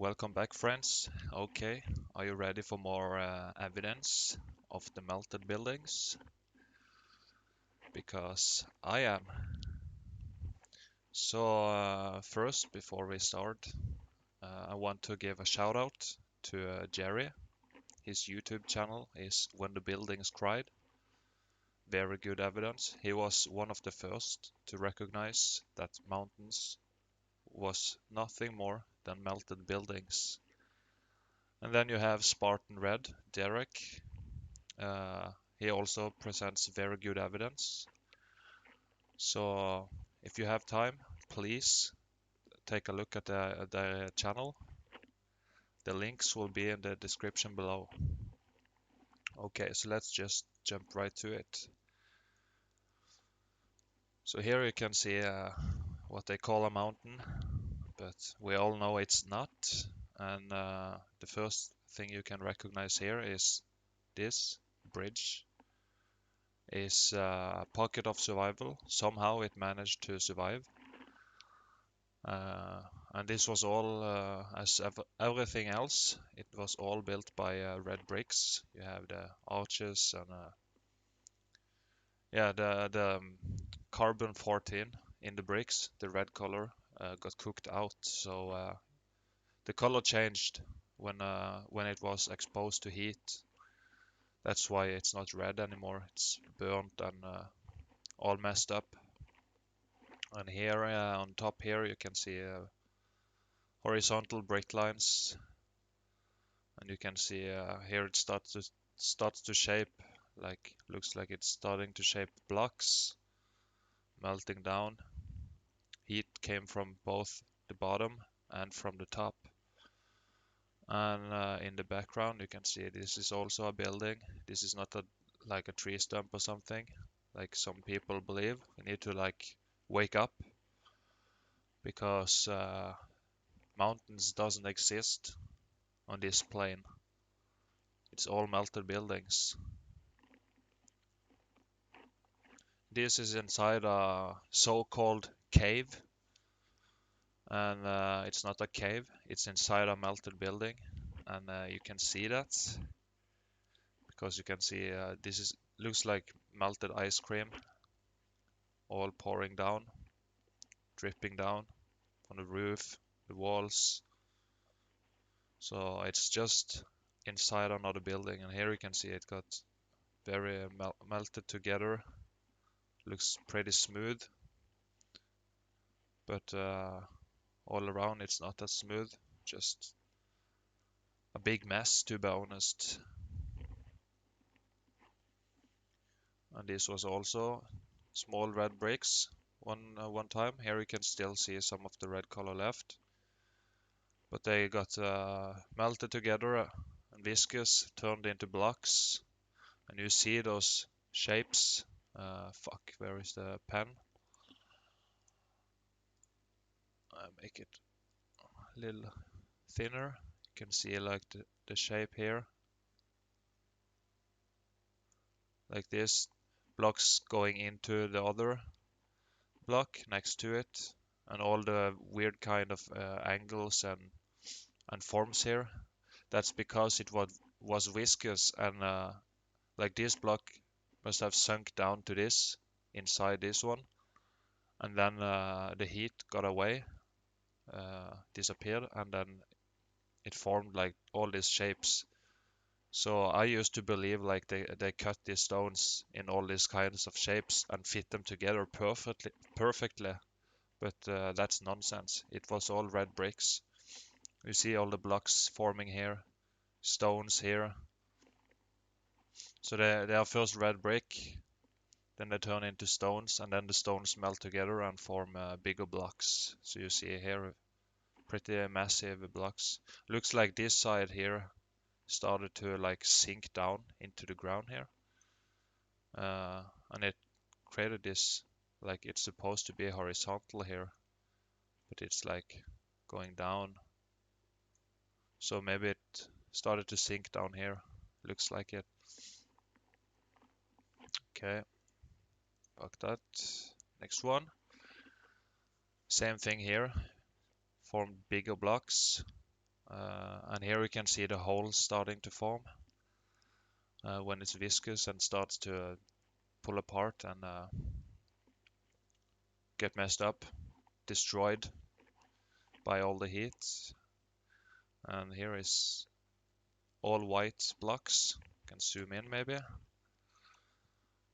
Welcome back, friends. Okay, are you ready for more evidence of the melted buildings? Because I am. So, first, before we start, I want to give a shout out to Jerry. His YouTube channel is When the Buildings Cried. Very good evidence. He was one of the first to recognize that mountains was nothing more than melted buildings. And then you have Spartan Red, Derek. Uh, he also presents very good evidence. So if you have time, please take a look at the channel. The links will be in the description below. Okay, so let's just jump right to it. So here you can see what they call a mountain, but we all know it's not. And the first thing you can recognize here is this bridge is a pocket of survival. Somehow it managed to survive. And this was all, everything else, it was all built by red bricks. You have the arches and yeah, the carbon 14 in the bricks, the red color, got cooked out. So the color changed when it was exposed to heat. That's why it's not red anymore. It's burnt and all messed up. And here on top here you can see horizontal brick lines, and you can see here it starts to shape, like looks like it's starting to shape blocks, melting down. Heat came from both the bottom and from the top. And in the background you can see this is also a building. This is not like a tree stump or something like some people believe. We need to like wake up, because mountains doesn't exist on this plane. It's all melted buildings. This is inside a so-called cave, and it's not a cave, it's inside a melted building. And you can see that because you can see this is looks like melted ice cream, all pouring down, dripping down from the roof, the walls. So it's just inside another building, and here you can see it got very melted together. Looks pretty smooth, but all around it's not that smooth, just a big mess, to be honest. And this was also small red bricks one time. Here you can still see some of the red color left, but they got melted together and viscous, turned into blocks, and you see those shapes. Fuck, where is the pen? I make it a little thinner. You can see like the shape here, like this, blocks going into the other block next to it, and all the weird kind of angles and forms here. That's because it was viscous, and like this block must have sunk down to this inside this one, and then the heat got away, disappeared, and then it formed like all these shapes. So I used to believe like they cut these stones in all these kinds of shapes and fit them together perfectly, but that's nonsense. It was all red bricks. You see all the blocks forming here, stones here. So they are first red brick, then they turn into stones, and then the stones melt together and form bigger blocks. So you see here pretty massive blocks. Looks like this side here started to like sink down into the ground here, and it created this, like it's supposed to be horizontal here, but it's like going down. So maybe it started to sink down here. Looks like it. Okay, fuck that. Next one. Same thing here. Formed bigger blocks, And here we can see the holes starting to form when it's viscous and starts to pull apart and get messed up, destroyed by all the heat. And here is all white blocks. You can zoom in maybe.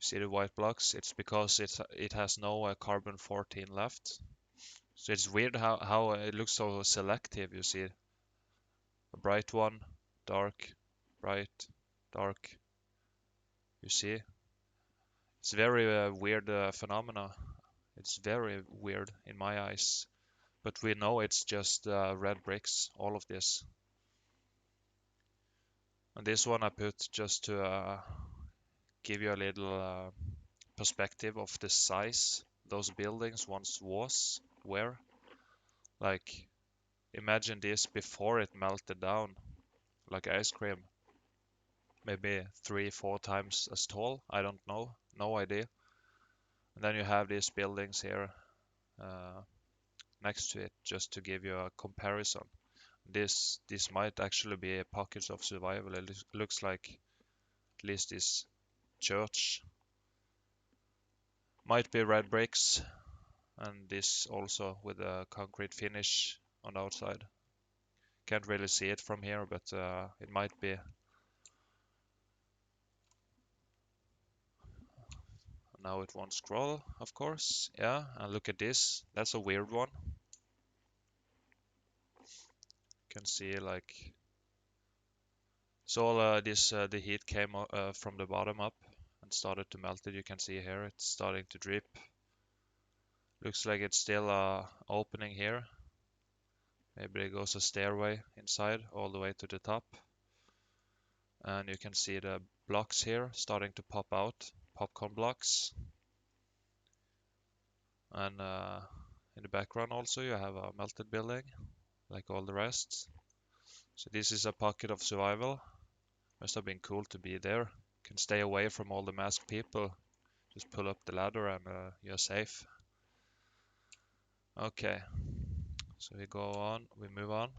See the white blocks? It's because it has no carbon 14 left. So it's weird how it looks so selective. You see a bright one, dark, bright, dark. You see, it's very weird phenomena. It's very weird in my eyes. But we know it's just red bricks, all of this. And this one I put just to give you a little perspective of the size those buildings once were. Like, imagine this before it melted down, like ice cream. Maybe 3, 4 times as tall. I don't know, no idea. And then you have these buildings here uh, next to it, just to give you a comparison. This might actually be pockets of survival. It looks like at least this church might be red bricks, and this also with a concrete finish on the outside. Can't really see it from here, but it might be. Now it won't scroll, of course. Yeah, and look at this. That's a weird one. You can see like so all the heat came from the bottom up and started to melt it. You can see here it's starting to drip. Looks like it's still opening here. Maybe there goes a stairway inside all the way to the top. And you can see the blocks here starting to pop out, popcorn blocks. And in the background also you have a melted building, like all the rest. So this is a pocket of survival. Must have been cool to be there. Can stay away from all the masked people. Just pull up the ladder and you're safe. Okay, so we go on, we move on.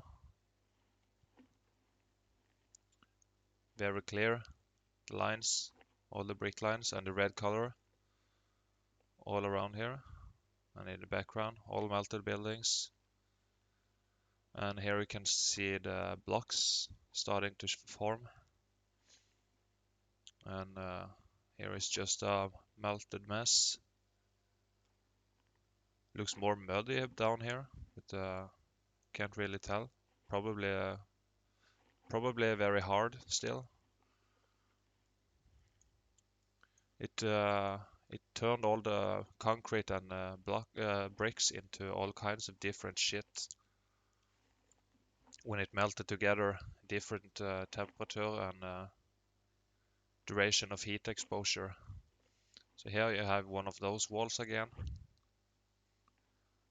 Very clear, the lines, all the brick lines and the red color all around here. And in the background, all melted buildings. And here you can see the blocks starting to form. And here is just a melted mess. Looks more muddy down here, but can't really tell. Probably very hard still. It turned all the concrete and bricks into all kinds of different shit when it melted together, different temperature and duration of heat exposure. So here you have one of those walls again.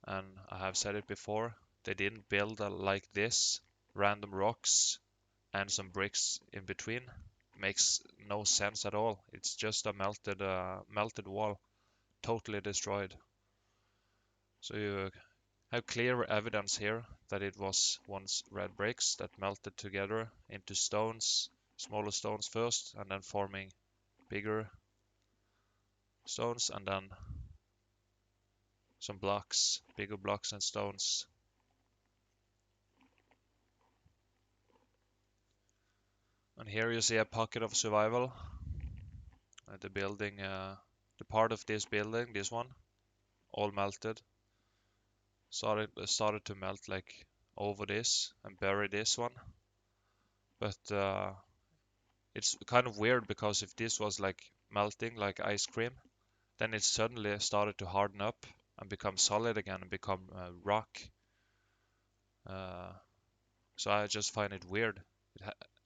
And I have said it before, they didn't build like this, random rocks and some bricks in between. Makes no sense at all. It's just a melted wall, totally destroyed. So you have clear evidence here that it was once red bricks that melted together into stones, smaller stones first, and then forming bigger stones, and then some blocks, bigger blocks and stones. And here you see a pocket of survival. The building, the part of this building, this one, all melted. Started to melt like over this and bury this one. But it's kind of weird because if this was like melting like ice cream, then it suddenly started to harden up and become solid again and become rock. Uh, so I just find it weird.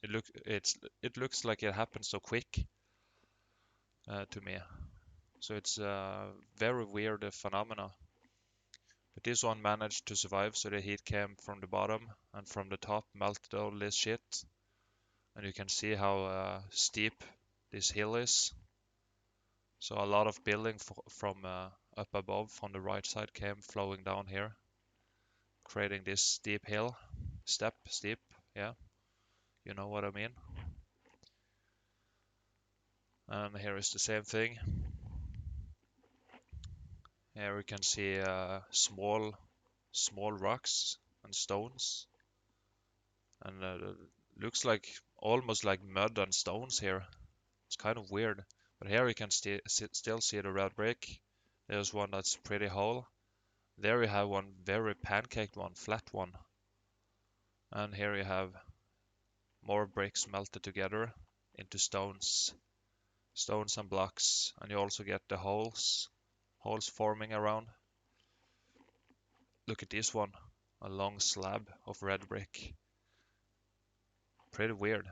It looks like it happened so quick to me. So it's a very weird phenomena. But this one managed to survive, so the heat came from the bottom and from the top, melted all this shit. And you can see how steep this hill is. So a lot of building from up above, from the right side, came flowing down here, creating this steep hill. steep, yeah, you know what I mean. And here is the same thing. Here we can see small rocks and stones, and looks like almost like mud and stones here. It's kind of weird. But here we can still see the red brick. There's one that's pretty whole. There we have one very pancaked one, flat one. And here you have more bricks melted together into stones. Stones and blocks. And you also get the holes forming around. Look at this one. A long slab of red brick. Pretty weird.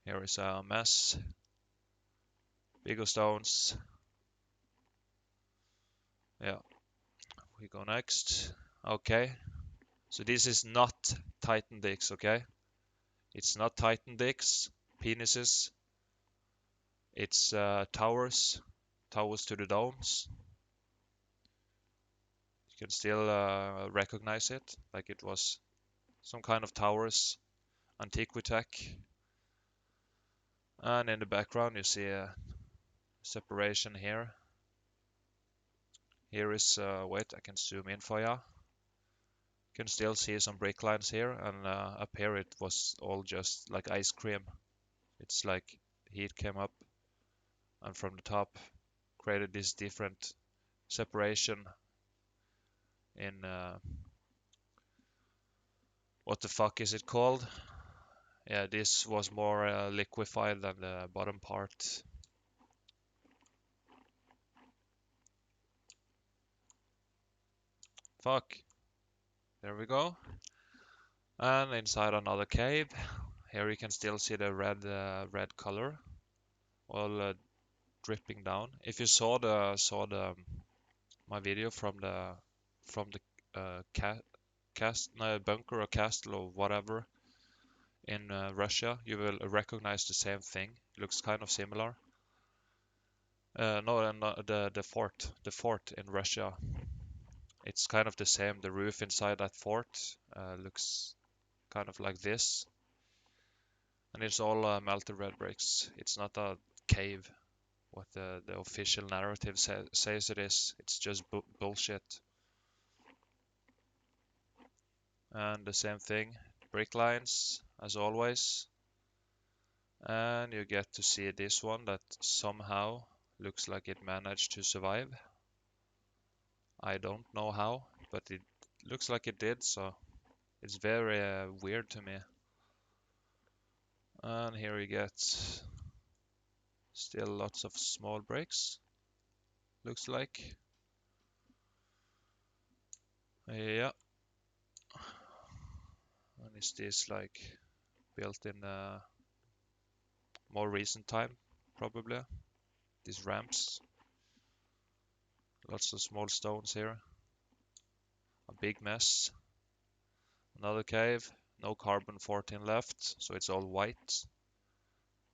Here is a mess. Bigger stones. Yeah, we go next. Okay, so this is not Titan dicks, okay? It's not Titan dicks, penises. It's towers to the domes. You can still recognize it, like it was some kind of towers, antiquitech. And in the background you see a separation here. Here is, wait, I can zoom in for ya. You can still see some brick lines here, and up here it was all just like ice cream. It's like heat came up and from the top created this different separation in what the fuck is it called? Yeah, this was more liquefied than the bottom part. Fuck. There we go. And inside another cave. Here you can still see the red color, all dripping down. If you saw the my video from the no, bunker or castle or whatever in Russia, you will recognize the same thing. It looks kind of similar. No, the fort in Russia. It's kind of the same. The roof inside that fort looks kind of like this, and it's all melted red bricks. It's not a cave, what the official narrative says it is. It's just bullshit. And the same thing, brick lines as always. And you get to see this one that somehow looks like it managed to survive. I don't know how, but it looks like it did, so it's very weird to me. And here you get still lots of small bricks, looks like. Yeah. And is this like built in a more recent time, probably? These ramps. Lots of small stones here. A big mess. Another cave. No carbon 14 left, so it's all white.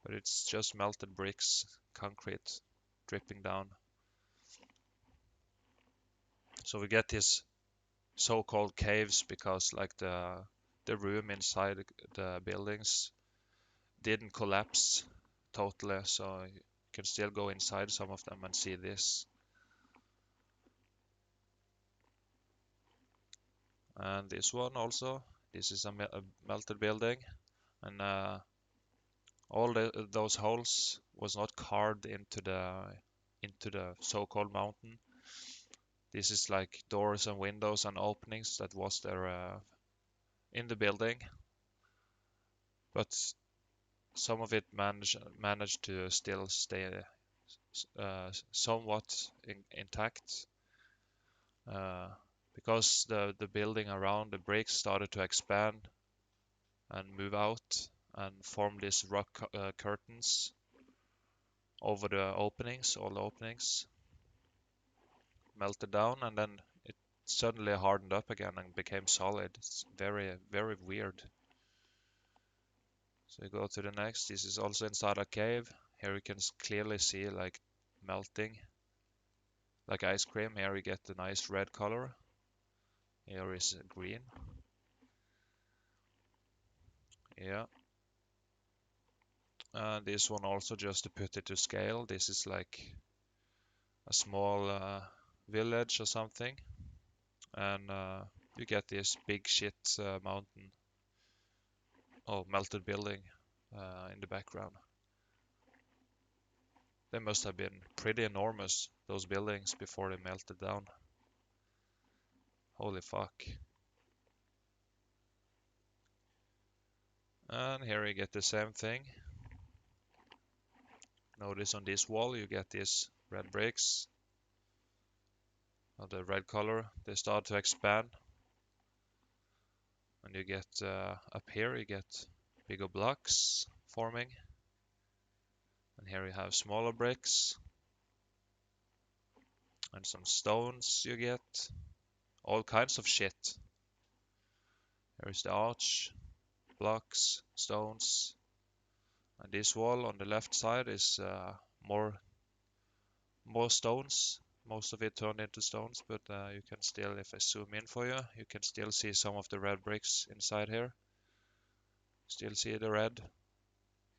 But it's just melted bricks, concrete dripping down. So we get these so-called caves because like the room inside the buildings didn't collapse totally, so you can still go inside some of them and see this. And this one also. This is a melted building, and all those holes was not carved into the so-called mountain. This is like doors and windows and openings that was there in the building, but some of it managed to still stay somewhat intact because the building around the bricks started to expand and move out and form these rock curtains over the openings, all the openings melted down, and then it suddenly hardened up again and became solid. It's very, very weird. So we go to the next. This is also inside a cave. Here you can clearly see like melting, like ice cream. Here we get the nice red color. Here is green. Yeah. And this one also, just to put it to scale, this is like a small village or something. And you get this big shit mountain. Oh, melted building in the background. They must have been pretty enormous, those buildings, before they melted down. Holy fuck. And here you get the same thing. Notice on this wall you get these red bricks of the red color. They start to expand. And you get up here you get bigger blocks forming. And here you have smaller bricks. And some stones you get. All kinds of shit. Here's the arch, blocks, stones. And this wall on the left side is more stones. Most of it turned into stones, but you can still, if I zoom in for you, you can still see some of the red bricks inside here. Still see the red.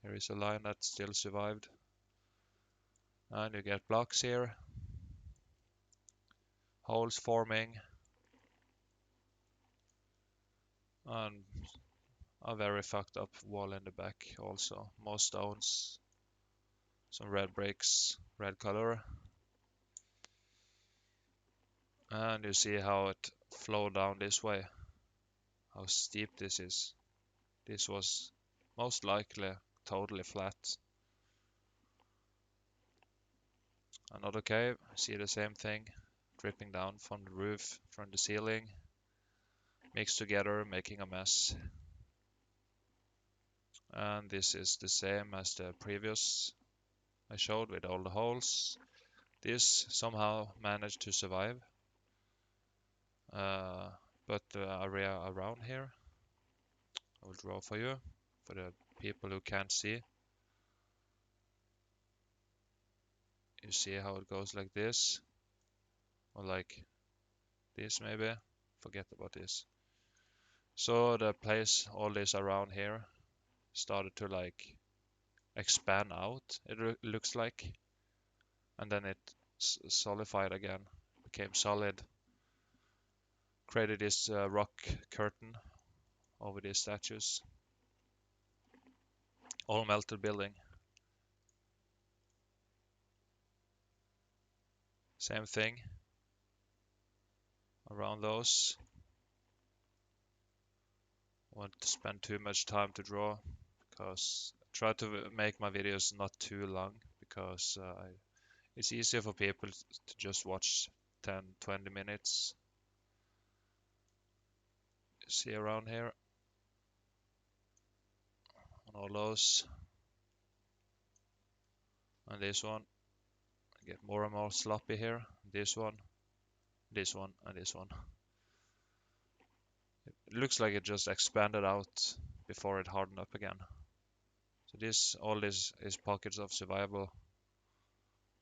Here is a line that still survived. And you get blocks here. Holes forming. And a very fucked up wall in the back also. More stones. Some red bricks, red color. And you see how it flowed down this way. How steep this is. This was most likely totally flat. Another cave, see the same thing, dripping down from the roof, from the ceiling, mixed together, making a mess. And this is the same as the previous I showed with all the holes. This somehow managed to survive. But the area around here, I will draw for you, for the people who can't see. You see how it goes like this, or like this maybe. Forget about this. So the place, all this around here, started to like expand out, it looks like. And then it solidified again, became solid. Created this rock curtain over these statues. All melted building. Same thing around those. I want to spend too much time to draw, because I try to make my videos not too long, because it's easier for people to just watch 10-20 minutes. See around here on all those. And this one, I get more and more sloppy here. This one, this one, and this one. It looks like it just expanded out before it hardened up again. So all this is pockets of survival.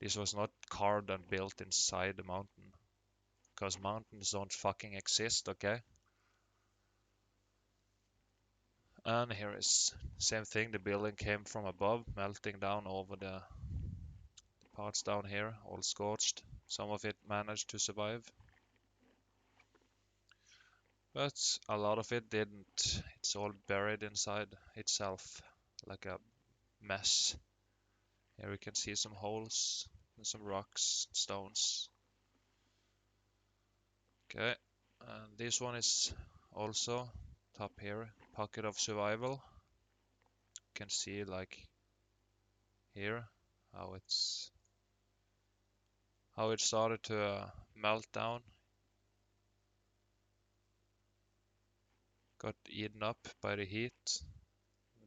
This was not carved and built inside the mountain, because mountains don't fucking exist, okay? And here is same thing. The building came from above, melting down over the parts down here, all scorched. Some of it managed to survive, but a lot of it didn't. It's all buried inside itself, like a mess. Here we can see some holes and some rocks, stones. Okay, and this one is also top here, pocket of survival. You can see like here how it started to melt down. Got eaten up by the heat.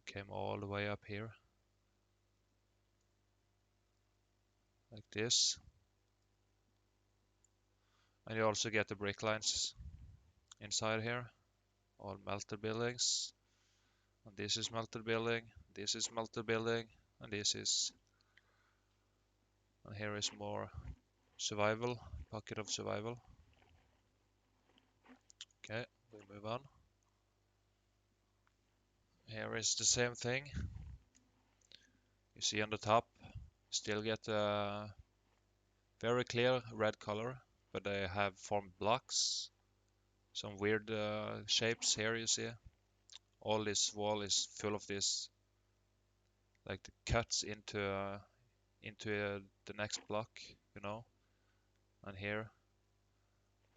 Came all the way up here. Like this. And you also get the brick lines inside here. All melted buildings. And this is melted building. This is melted building. And this is. And here is more survival. Pocket of survival. Okay, we move on. Here here is the same thing. You see on the top, still get a very clear red color, but they have formed blocks. Some weird shapes here, you see. All this wall is full of this, like the cuts into the next block, you know, and here.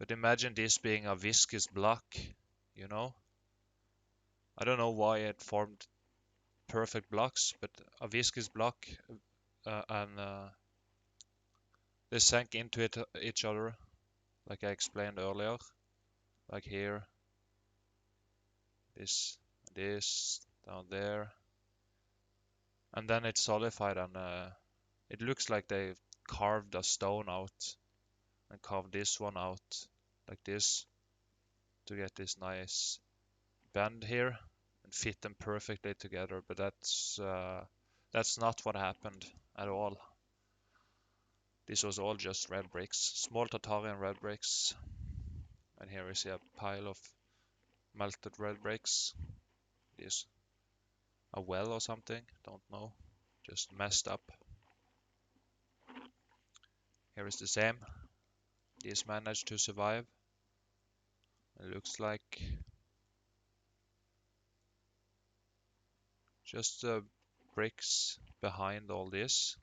But imagine this being a viscous block, you know. I don't know why it formed perfect blocks, but a viscous block, and they sank into each other, like I explained earlier. Like here, this, down there, and then it's solidified, and it looks like they carved a stone out and carved this one out like this to get this nice bend here and fit them perfectly together. But that's not what happened at all. This was all just red bricks, small Tartarian red bricks. And here we see a pile of melted red bricks. This a well or something, don't know, just messed up. Here is the same. This managed to survive. It looks like just the bricks behind all this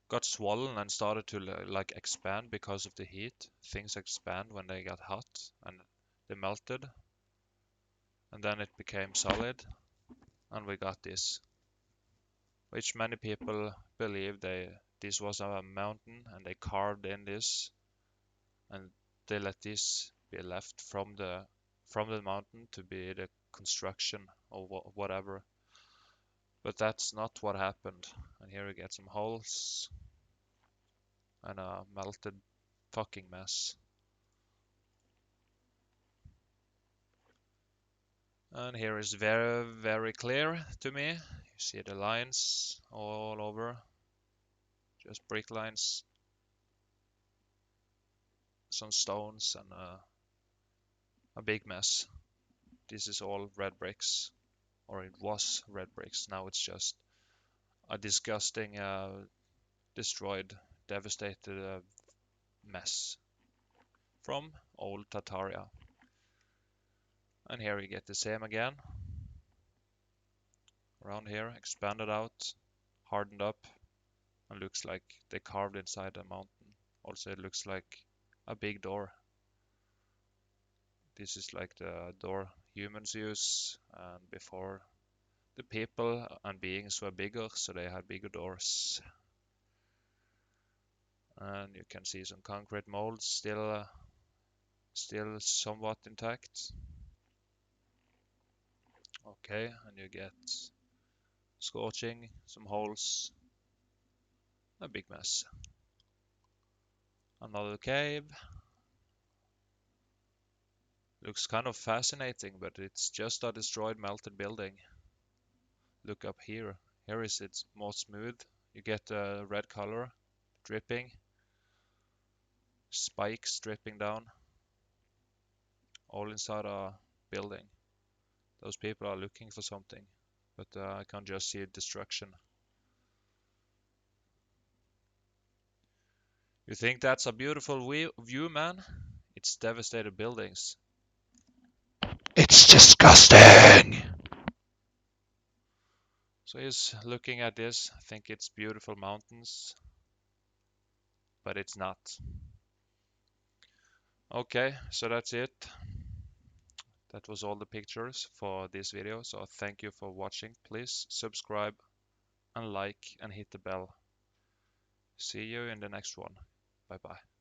got swollen and started to like expand because of the heat. Things expand when they got hot, and they melted, and then it became solid, and we got this, which many people believe this was a mountain and they carved in this, and they let this be left from the mountain to be the construction or whatever. But that's not what happened. And here we get some holes and a melted fucking mess. And here is very, very clear to me. You see the lines all over, just brick lines, some stones, and a big mess. This is all red bricks, or it was red bricks. Now it's just a disgusting, destroyed, devastated mess from old Tartaria. And here we get the same again. Around here, expanded out, hardened up, and looks like they carved inside the mountain. Also, it looks like a big door. This is like the door humans use, and before the people and beings were bigger, so they had bigger doors. And you can see some concrete molds still somewhat intact. Okay, and you get scorching, some holes, a big mess. Another cave. Looks kind of fascinating, but it's just a destroyed melted building. Look up here. Here is it's more smooth. You get a red color dripping, spikes dripping down, all inside a building. Those people are looking for something, but I can just see destruction. You think that's a beautiful view, man? It's devastated buildings. It's disgusting! So he's looking at this, I think it's beautiful mountains, but it's not. Okay, so that's it. That was all the pictures for this video, so thank you for watching. Please subscribe and like and hit the bell. See you in the next one. Bye bye.